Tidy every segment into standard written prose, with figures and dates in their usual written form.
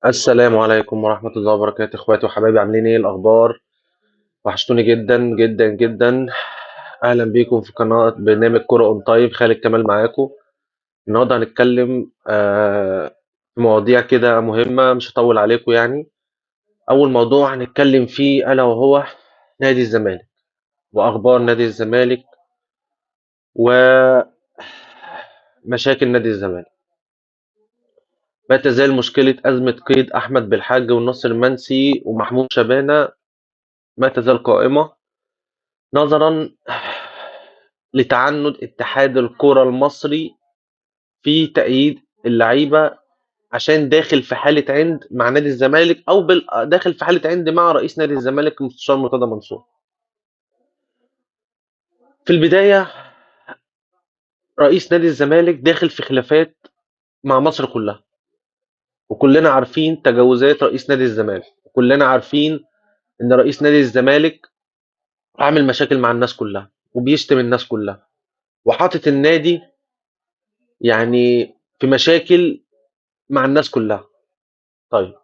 السلام عليكم ورحمة الله وبركاته، اخواتي وحبايبي، عاملين ايه الاخبار؟ وحشتوني جدا جدا جدا. اهلا بيكم في قناة برنامج كرة اون تايم. خالد كمال معاكم. النهارده هنتكلم في مواضيع كده مهمة، مش هطول عليكم يعني. اول موضوع هنتكلم فيه الا وهو نادي الزمالك، واخبار نادي الزمالك، ومشاكل نادي الزمالك. ما تزال مشكلة أزمة قيد أحمد بالحاج والنصر المنسي ومحمود شبانة ما تزال قائمة، نظرا لتعنت اتحاد الكرة المصري في تأييد اللعيبة، عشان داخل في حالة عند مع نادي الزمالك، أو داخل في حالة عند مع رئيس نادي الزمالك المستشار مرتضى منصور. في البداية، رئيس نادي الزمالك داخل في خلافات مع مصر كلها، وكلنا عارفين تجاوزات رئيس نادي الزمالك، وكلنا عارفين إن رئيس نادي الزمالك عامل مشاكل مع الناس كلها وبيشتم الناس كلها وحاطط النادي يعني في مشاكل مع الناس كلها. طيب،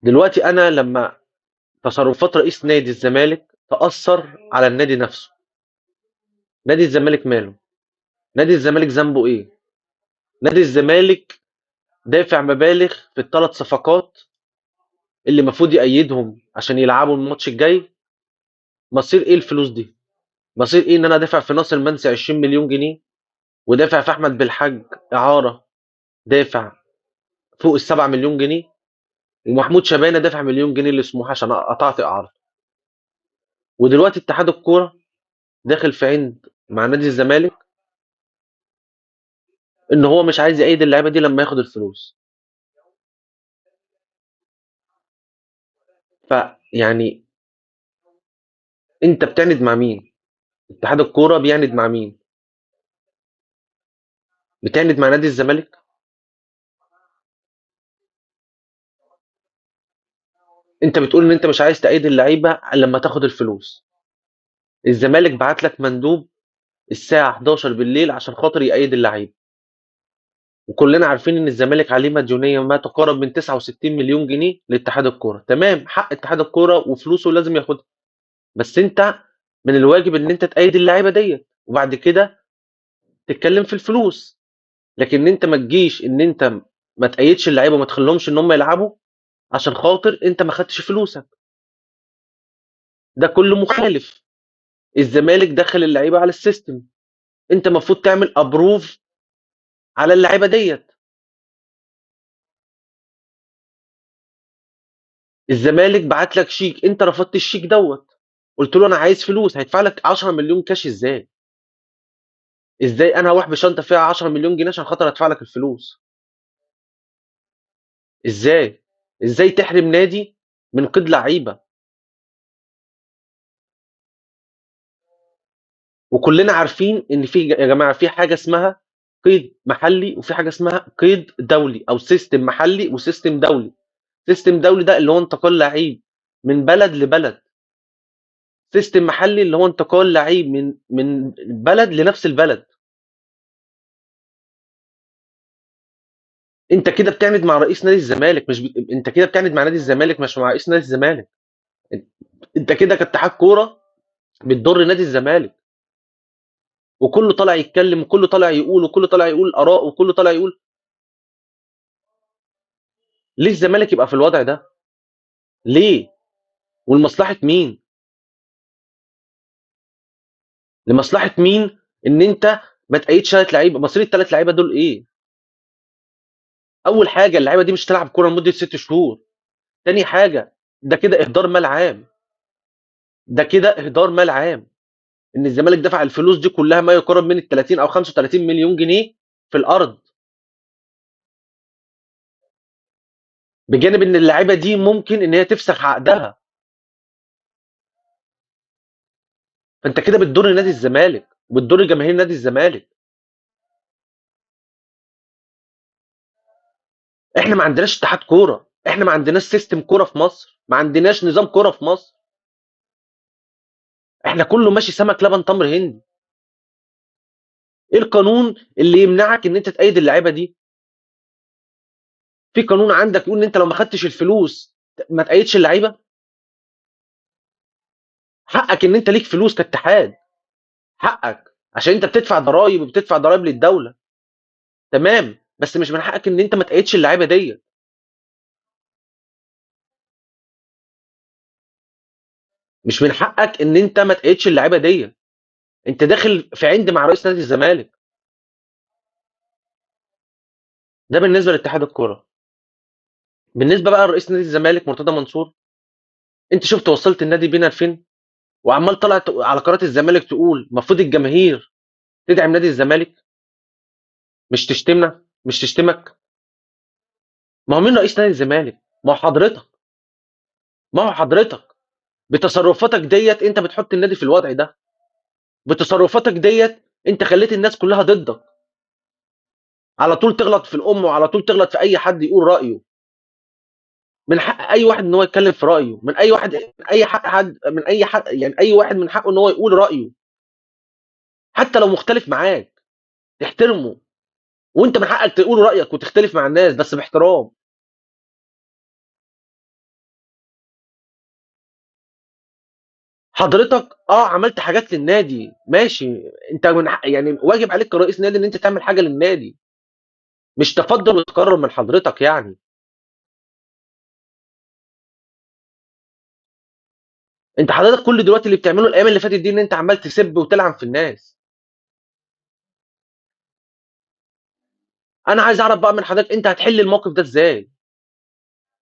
دلوقتي انا لما تصرفات رئيس نادي الزمالك تأثر على النادي نفسه، نادي الزمالك ماله؟ نادي الزمالك ذنبه ايه؟ نادي الزمالك دافع مبالغ في الثلاث صفقات اللي المفروض يأيدهم عشان يلعبوا الماتش الجاي. مصير ايه الفلوس دي؟ مصير ايه ان انا دافع في ناصر منسي 20 مليون جنيه، ودافع في احمد بالحاج اعاره، دافع فوق ال7 مليون جنيه، ومحمود شبانه دافع مليون جنيه لسموحه عشان قطعت اعاره، ودلوقتي اتحاد الكوره داخل في عند مع نادي الزمالك ان هو مش عايز يأيد اللعيبه دي لما ياخد الفلوس. فيعني انت بتعند مع مين؟ اتحاد الكوره بيعند مع مين؟ بتعند مع نادي الزمالك؟ انت بتقول ان انت مش عايز تأيد اللعيبه لما تاخد الفلوس. الزمالك بعت لك مندوب الساعه 11 بالليل عشان خاطر يأيد اللعيبه، وكلنا عارفين ان الزمالك عليه مديونيه ما تقارب من 69 مليون جنيه لاتحاد الكوره. تمام، حق اتحاد الكوره وفلوسه لازم ياخدها، بس انت من الواجب ان انت تأيد اللعيبه ديت وبعد كده تتكلم في الفلوس. لكن انت ما تجيش ان انت ما تأيدش اللعيبه وما تخليهمش ان هم يلعبوا عشان خاطر انت ما خدتش فلوسك. ده كله مخالف. الزمالك دخل اللعيبه على السيستم، انت المفروض تعمل ابروف على اللعيبه ديت. الزمالك بعت لك شيك، انت رفضت الشيك دوت، قلت له انا عايز فلوس. هيدفع لك 10 مليون كاش ازاي؟ ازاي انا هروح بشنطه فيها 10 مليون جنيه عشان خاطر ادفع لك الفلوس؟ ازاي؟ ازاي تحرم نادي من قيد لعيبه؟ وكلنا عارفين ان في يا جماعه في حاجه اسمها قيد محلي، وفي حاجه اسمها قيد دولي او سيستم محلي وسيستم دولي. سيستم دولي ده اللي هو انتقال لعيب من بلد لبلد. سيستم محلي اللي هو انتقال لعيب من بلد لنفس البلد. انت كده بتعند مع رئيس نادي الزمالك، مش انت كده بتعند مع نادي الزمالك مش مع رئيس نادي الزمالك. انت كده كاتحاد كوره بتضر نادي الزمالك، وكله طالع يتكلم وكله طالع يقول وكله طالع يقول اراء وكله طالع يقول. ليه الزمالك يبقى في الوضع ده؟ ليه؟ ولمصلحه مين؟ لمصلحه مين ان انت ما تأيدش ثلاث لعيبه؟ مصير الثلاث لعيبه دول ايه؟ اول حاجه، اللعيبه دي مش هتلعب كوره لمده 6 شهور. تاني حاجه، ده كده اهدار مال عام. ده كده اهدار مال عام، ان الزمالك دفع الفلوس دي كلها ما يقارب من ال 30 او 35 مليون جنيه في الارض، بجانب ان اللعيبه دي ممكن ان هي تفسخ عقدها. فانت كده بتضر نادي الزمالك، بتضر جماهير نادي الزمالك. احنا ما عندناش اتحاد كوره، احنا ما عندناش سيستم كوره في مصر، ما عندناش نظام كوره في مصر. احنا كله ماشي سمك لبن تمر هندي. ايه القانون اللي يمنعك ان انت تأيد اللعيبه دي؟ في قانون عندك يقول ان انت لو ما خدتش الفلوس ما تأيدش اللعيبه؟ حقك ان انت ليك فلوس كاتحاد، حقك، عشان انت بتدفع ضرائب وبتدفع ضرائب للدوله، تمام، بس مش من حقك ان انت ما تأيدش اللعيبه دي. مش من حقك ان انت ما تأيدش اللعيبه دي. انت داخل في عند مع رئيس نادي الزمالك. ده بالنسبه لاتحاد الكوره. بالنسبه بقى لرئيس نادي الزمالك مرتضى منصور، انت شفت وصلت النادي بينا لفين؟ وعمال طالع على قناه الزمالك تقول المفروض الجماهير تدعم نادي الزمالك، مش تشتمنا، مش تشتمك. ما هو مين رئيس نادي الزمالك؟ ما هو حضرتك. ما هو حضرتك بتصرفاتك ديت انت بتحط النادي في الوضع ده. بتصرفاتك ديت انت خليت الناس كلها ضدك، على طول تغلط في الام وعلى طول تغلط في اي حد يقول رايه. من حق اي واحد ان هو يتكلم في رايه، من اي واحد، من اي حق حد، من اي حق، يعني اي واحد من حقه ان هو يقول رايه، حتى لو مختلف معاك تحترمه. وانت من حقك تقول رايك وتختلف مع الناس بس باحترام. حضرتك عملت حاجات للنادي ماشي، انت من حق، يعني واجب عليك كرئيس نادي ان انت تعمل حاجه للنادي، مش تفضل وتكرر من حضرتك يعني. انت حضرتك كل دلوقتي اللي بتعمله الايام اللي فاتت دي ان انت عمال تسب وتلعن في الناس. انا عايز اعرف بقى من حضرتك انت هتحل الموقف ده ازاي؟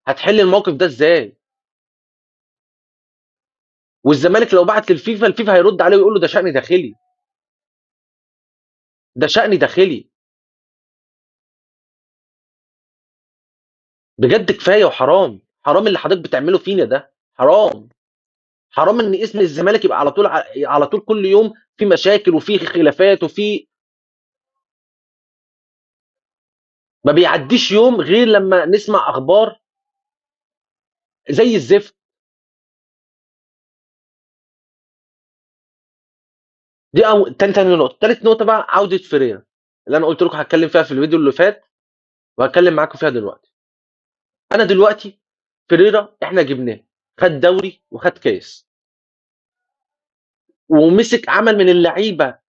هتحل الموقف ده ازاي؟ والزمالك لو بعت للفيفا، الفيفا هيرد عليه ويقول له ده شأن داخلي. ده شأن داخلي. بجد كفايه وحرام، حرام اللي حضرتك بتعمله فينا ده، حرام. حرام ان اسم الزمالك يبقى على طول، على طول كل يوم في مشاكل وفي خلافات وفي، ما بيعديش يوم غير لما نسمع اخبار زي الزفت. دي تاني نقطه. تالت نقطه بقى عوده فيريرا، اللي انا قلت لكم هتكلم فيها في الفيديو اللي فات، وهتكلم معاكم فيها دلوقتي. انا دلوقتي فيريرا احنا جبناه، خد دوري وخد كاس، ومسك عمل من اللعيبه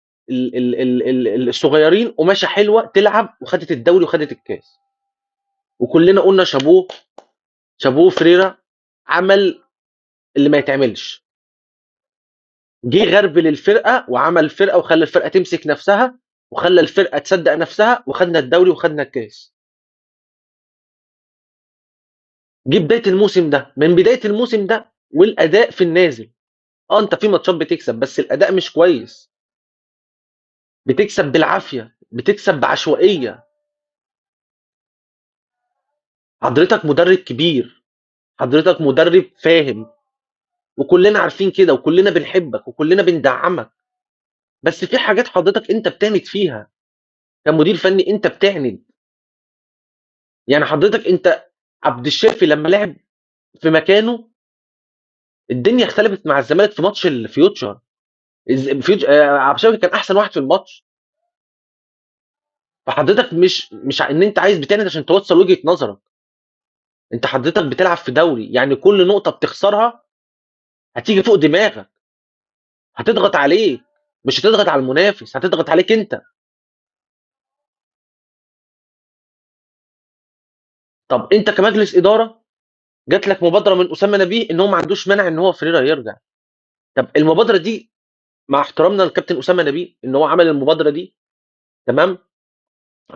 الصغيرين قماشه حلوه تلعب، وخدت الدوري وخدت الكاس، وكلنا قلنا شابوه، شابوه فريرا، عمل اللي ما يتعملش. جه غربل الفرقه وعمل فرقه وخلى الفرقه تمسك نفسها، وخلى الفرقه تصدق نفسها، وخدنا الدوري وخدنا الكاس. جه بدايه الموسم ده، من بدايه الموسم ده والاداء في النازل. انت في ماتشات بتكسب بس الاداء مش كويس، بتكسب بالعافيه، بتكسب بعشوائيه. حضرتك مدرب كبير، حضرتك مدرب فاهم، وكلنا عارفين كده، وكلنا بنحبك وكلنا بندعمك. بس في حاجات حضرتك انت بتعند فيها، كمدير فني انت بتعند. يعني حضرتك انت، عبد الشافي لما لعب في مكانه الدنيا اختلفت مع الزمالك في ماتش الفيوتشر. عبد الشافي كان احسن واحد في الماتش. فحضرتك مش ان انت عايز بتعند عشان توصل وجهة نظرك. انت حضرتك بتلعب في دوري، يعني كل نقطة بتخسرها هتيجي فوق دماغك، هتضغط عليك، مش هتضغط على المنافس، هتضغط عليك انت. طب انت كمجلس اداره جات لك مبادره من اسامه نبيه ان هو ما عندوش مانع ان هو فريرا يرجع. طب المبادره دي، مع احترامنا للكابتن اسامه نبيه ان هو عمل المبادره دي، تمام،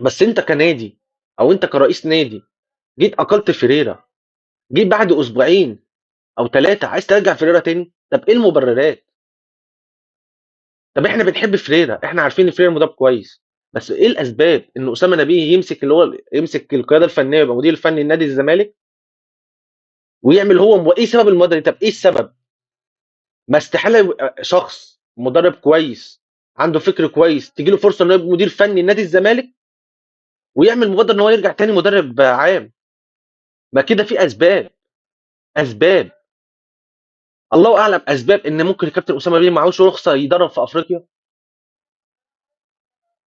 بس انت كنادي او انت كرئيس نادي جيت اقلت فريرا، جيت بعد اسبوعين او ثلاثه عايز ترجع فريرا تاني. طب ايه المبررات؟ طب احنا بنحب فريرا، احنا عارفين ان فريرا مدرب كويس، بس ايه الاسباب ان اسامه نبيه يمسك اللي هو يمسك القياده الفنيه ويبقى مدير الفني لنادي الزمالك ويعمل هو ايه سبب المبادره دي؟ طب ايه السبب؟ ما استحاله يبقى شخص مدرب كويس عنده فكر كويس تيجي له فرصه انه يبقى مدير فني لنادي الزمالك ويعمل مبادره ان هو يرجع تاني مدرب عام. ما كده في اسباب، اسباب، الله اعلم اسباب ان ممكن الكابتن اسامه بيه معهوش رخصه يدرب في افريقيا.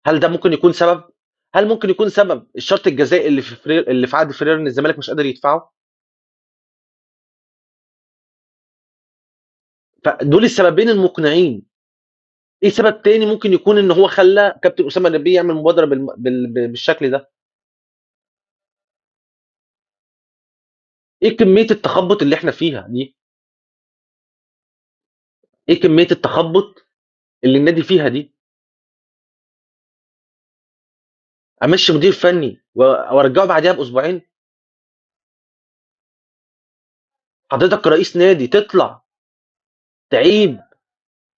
هل ده ممكن يكون سبب؟ هل ممكن يكون سبب الشرط الجزائي اللي في عقد فريرة ان الزمالك مش قادر يدفعه؟ فدول السببين المقنعين. ايه سبب تاني ممكن يكون ان هو خلى كابتن اسامه نبيه يعمل مبادره بالشكل ده؟ ايه كميه التخبط اللي احنا فيها دي؟ ايه كميه التخبط اللي النادي فيها دي؟ امشي مدير فني وارجعه بعدها باسبوعين؟ حضرتك كرئيس نادي تطلع تعيب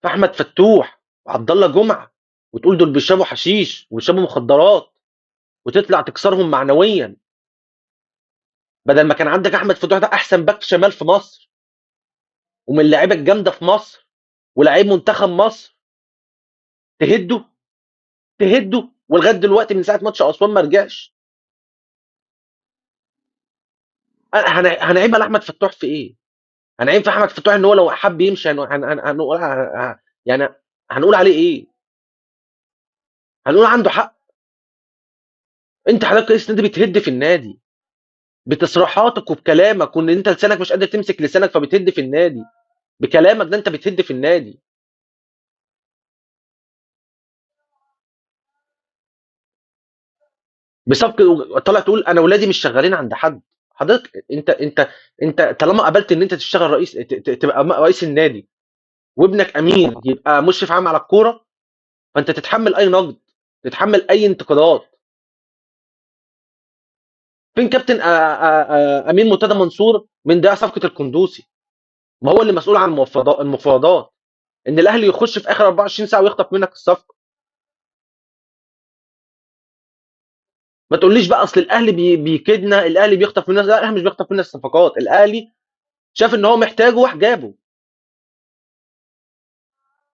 في احمد فتوح وعبد الله جمعه وتقول دول بيشربوا حشيش وبيشربوا مخدرات، وتطلع تكسرهم معنويا، بدل ما كان عندك احمد فتوح ده احسن باك شمال في مصر ومن اللعيبه الجامده في مصر ولاعيب منتخب مصر، تهده تهده ولغايه دلوقتي من ساعه ماتش اسوان ما رجعش. هنعيب على احمد فتوح في ايه؟ هنعيب في احمد فتوح ان هو لو حب يمشي هنقول يعني هنقول عليه ايه؟ هنقول عنده حق. انت حضرتك رئيس نادي بتهد في النادي بتصريحاتك وبكلامك، وان انت لسانك مش قادر تمسك لسانك فبتهد في النادي بكلامك ده، انت بتهد في النادي. بصفقه طالع تقول انا ولادي مش شغالين عند حد. حضرتك انت طالما قبلت ان انت تشتغل رئيس تبقى رئيس النادي وابنك امين يبقى مشرف عام على الكوره، فانت تتحمل اي نقد، تتحمل اي انتقادات. فين كابتن امين مرتضى منصور من ده صفقه القندوسي؟ ما هو اللي مسؤول عن المفاوضات ان الاهلي يخش في اخر 24 ساعه ويخطف منك الصفقه. ما تقوليش بقى اصل الاهلي بيكيدنا، الاهلي بيخطف مننا. لا، الاهلي مش بيخطف مننا الصفقات، الاهلي شاف ان هو محتاجه وراح جابه.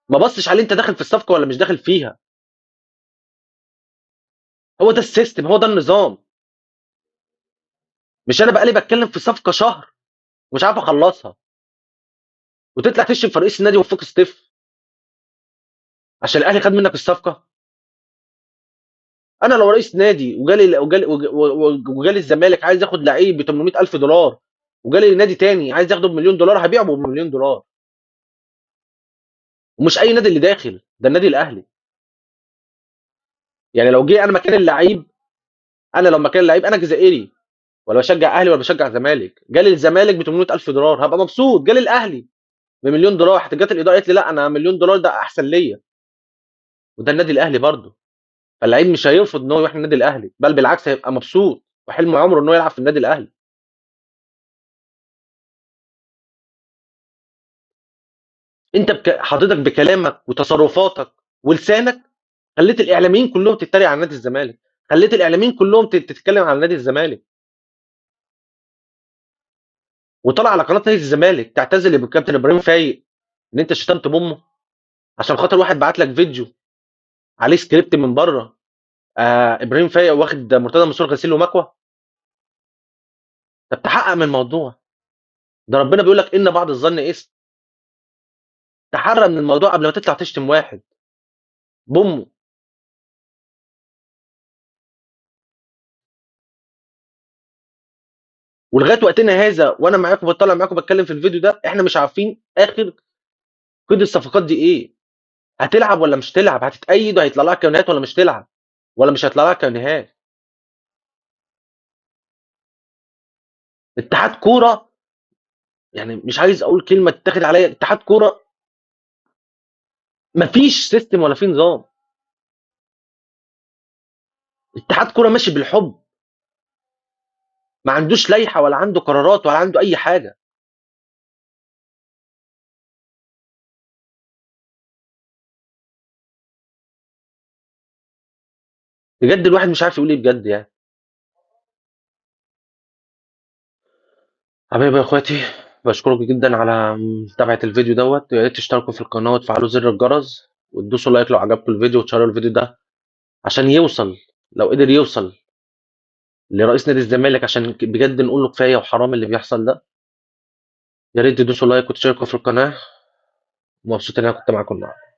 ما بصش عليه انت داخل في الصفقه ولا مش داخل فيها. هو ده السيستم، هو ده النظام. مش انا بقالي بتكلم في صفقه شهر ومش عارف اخلصها، وتطلع تشتم في رئيس النادي وفوق ستيف عشان الاهلي خد منك الصفقه. انا لو رئيس نادي وجالي الزمالك عايز ياخد لعيب ب 800,000 دولار، وجالي نادي تاني عايز ياخده بمليون دولار، هبيعه بمليون دولار. ومش اي نادي اللي داخل ده، النادي الاهلي. يعني لو جه انا مكان اللعيب، انا لو مكان اللعيب انا جزائري ولا بشجع اهلي ولا بشجع زمالك، جالي الزمالك ب 800,000 دولار هبقى مبسوط. جالي الاهلي بمليون دولار، حتى جت الاداره قالت لي لا انا مليون دولار ده احسن ليا، وده النادي الاهلي برضه. فاللعيب مش هيرفض ان هو يروح النادي الاهلي، بل بالعكس هيبقى مبسوط وحلم عمره ان هو يلعب في النادي الاهلي. انت حضرتك بكلامك وتصرفاتك ولسانك خليت الاعلاميين كلهم تتريق على نادي الزمالك، خليت الاعلاميين كلهم تتكلم على نادي الزمالك، وطلع على قناه نادي الزمالك تعتذر للكابتن ابراهيم فايق ان انت شتمت بامه عشان خاطر واحد بعت لك فيديو عليه سكريبت من بره. ابراهيم فايق واخد مرتضى منصور غسيل ومكوى. طب تحقق من الموضوع ده، ربنا بيقول لك ان بعض الظن اسم. تحرى من الموضوع قبل ما تطلع تشتم واحد بامه. ولغايه وقتنا هذا وانا معاكم بطلع معاكم بتكلم في الفيديو ده، احنا مش عارفين اخر قيد الصفقات دي ايه. هتلعب ولا مش تلعب؟ هتتأيد وهيطلع لها كونيهات ولا مش تلعب؟ ولا مش هيطلع لها كونيهات؟ اتحاد كوره، يعني مش عايز اقول كلمه تتاخد عليا، اتحاد كوره مفيش سيستم ولا في نظام. اتحاد كوره ماشي بالحب، ما عندوش لائحه ولا عنده قرارات ولا عنده اي حاجه. بجد الواحد مش عارف يقول ايه بجد يعني. حبايبي يا اخواتي، بشكركم جدا على متابعه الفيديو دوت. يا ريت تشتركوا في القناه وتفعلوا زر الجرس وتدوسوا لايك لو عجبكم الفيديو، وتشيروا الفيديو ده عشان يوصل، لو قدر يوصل لرئيس نادي الزمالك، عشان بجد نقول له كفايه وحرام اللي بيحصل ده. يا ريت تدوسوا لايك وتشتركوا في القناه. مبسوط ان انا كنت معاكم النهارده.